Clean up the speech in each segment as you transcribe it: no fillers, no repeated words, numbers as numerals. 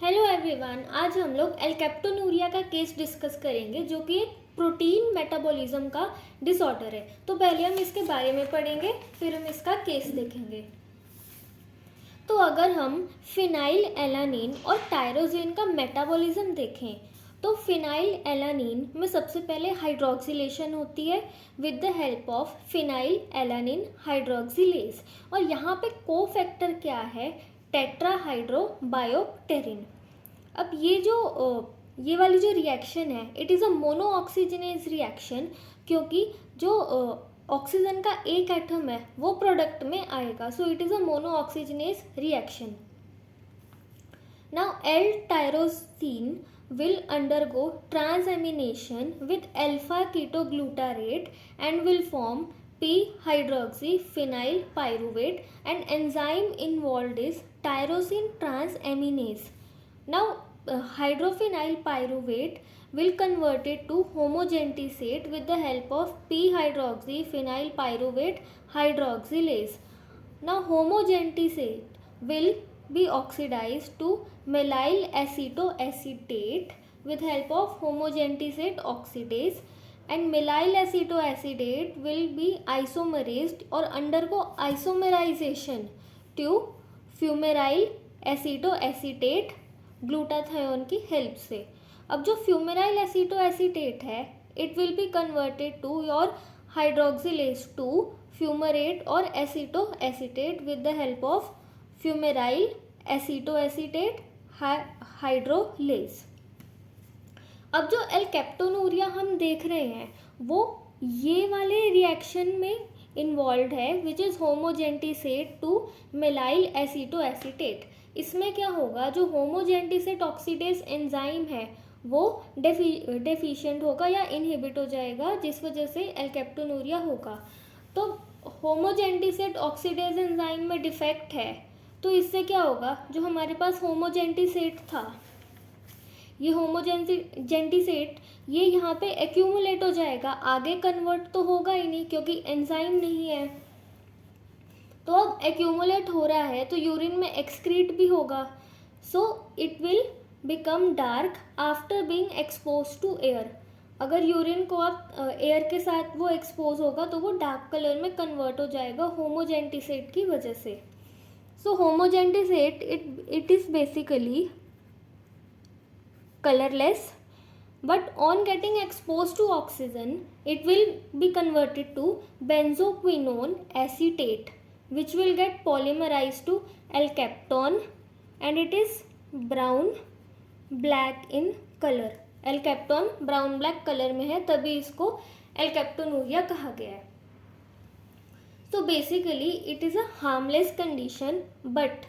Hello everyone, आज हम लोग एल्केप्टोनूरिया का केस डिस्कस करेंगे जो कि एक प्रोटीन मेटाबॉलिज्म का डिसऑर्डर है। तो पहले हम इसके बारे में पढ़ेंगे, फिर हम इसका केस देखेंगे। तो अगर हम फिनाइल एलानिन और टायरोसिन का मेटाबॉलिज्म देखें तो फिनाइल एलानिन में सबसे पहले हाइड्रोक्सिलेशन होती है with the help of phenyl alanine hydroxylase. और यहाँ पे कोफैक्टर क्या है? टेट्राहाइड्रोबायोप्टेरिन। अब ये वाली जो रिएक्शन है, it is a mono oxygenase reaction, क्योंकि जो ऑक्सीजन का एक एटम है वो प्रोडक्ट में आएगा। So it is a mono oxygenase reaction. Now L tyrosine will undergo transamination with alpha ketoglutarate and will form p-hydroxyphenyl pyruvate, and enzyme involved is tyrosine transaminase. Now hydrophenyl pyruvate will convert it to homogentisate with the help of p-hydroxyphenyl pyruvate hydroxylase. Now homogentisate will be oxidized to melyl acetoacetate with help of homogentisate oxidase, and melyl acetoacetate will be isomerized or undergo isomerization to fumaryl acetoacetate glutathione की help से। अब जो fumaryl acetoacetate है, it will be converted to your hydroxylase 2 fumarate और acetoacetate with the help of fumaryl acetoacetate hydrolase. अब जो एल्केप्टोनूरिया हम देख रहे हैं वो ये वाले रिएक्शन में इन्वॉल्व है, विच इज़ होमोजेंटिसेट टू मेलाइल एसीटोएसीटेट। इसमें क्या होगा, जो होमोजेंटिसेट ऑक्सीडेज एंजाइम है वो डेफिशिएंट होगा या इनहिबिट हो जाएगा, जिस वजह से एल्केप्टोनूरिया होगा। तो होमोजेंटिसेट ऑक्सीडेज एंजाइम में डिफेक्ट है, तो इससे क्या होगा, जो हमारे पास होमोजेंटिसेट था, ये होमोजेंटिसेट ये यहाँ पे एक्यूमुलेट हो जाएगा, आगे कन्वर्ट तो होगा ही नहीं क्योंकि एंजाइम नहीं है। तो अब एक्यूमुलेट हो रहा है तो यूरिन में एक्सक्रीट भी होगा। So it will become dark after being expose to air. अगर यूरिन को आप एयर के साथ वो एक्सपोज होगा तो वो डार्क कलर में कन्वर्ट हो जाएगा होमोजेंटिसेट की वजह से। So homogentisate it is basically colorless, but on getting exposed to oxygen it will be converted to benzoquinone acetate, which will get polymerized to alkapton, and it is brown black in color. alkapton brown black color में है, तभी इसको एल्केप्टोनूरिया कहा गया है। So basically it is a harmless condition, but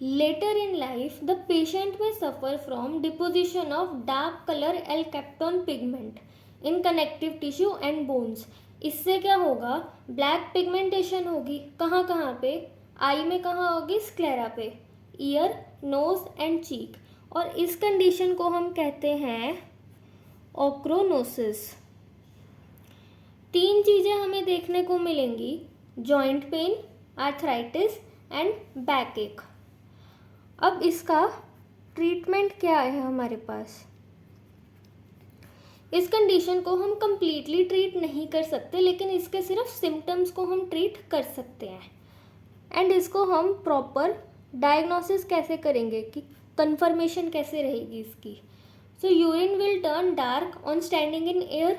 later in life the patient may suffer from deposition of dark color alkapton pigment in connective tissue and bones. इससे क्या होगा, ब्लैक पिगमेंटेशन होगी। कहाँ कहाँ पे? आई में कहाँ होगी? स्क्लेरा पे, ईयर, नोज एंड चीक। और इस कंडीशन को हम कहते हैं ओक्रोनोसिस। 3 चीज़ें हमें देखने को मिलेंगी, joint pain, arthritis and back एक। अब इसका ट्रीटमेंट क्या है हमारे पास? इस कंडीशन को हम कम्प्लीटली ट्रीट नहीं कर सकते, लेकिन इसके सिर्फ सिम्टम्स को हम ट्रीट कर सकते हैं। एंड इसको हम प्रॉपर डायग्नोसिस कैसे करेंगे, कि कंफर्मेशन कैसे रहेगी इसकी? So urine will turn dark on standing in air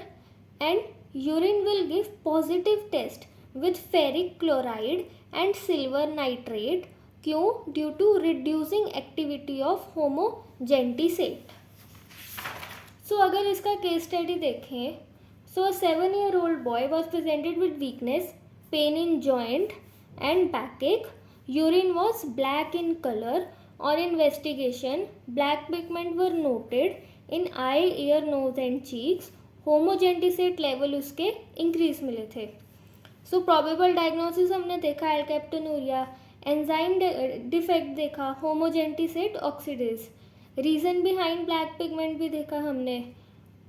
and urine will give positive test with ferric chloride and silver nitrate. क्यों? Due to reducing activity of homogentisate. So अगर इसका case study देखें, so a 7-year-old boy was presented with weakness, pain in joint and backache. Urine was black in colour. और investigation black pigment were noted in eye, ear, nose and cheeks. Homogentisate level उसके increase मिले थे। सो probable diagnosis हमने देखा एल्केप्टोनूरिया, enzyme defect देखा, homogentisate oxidase, reason behind black pigment भी देखा हमने,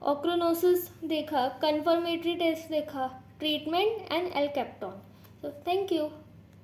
ओक्रोनोसिस देखा, कंफर्मेटरी टेस्ट देखा, treatment and alkapton. So thank you.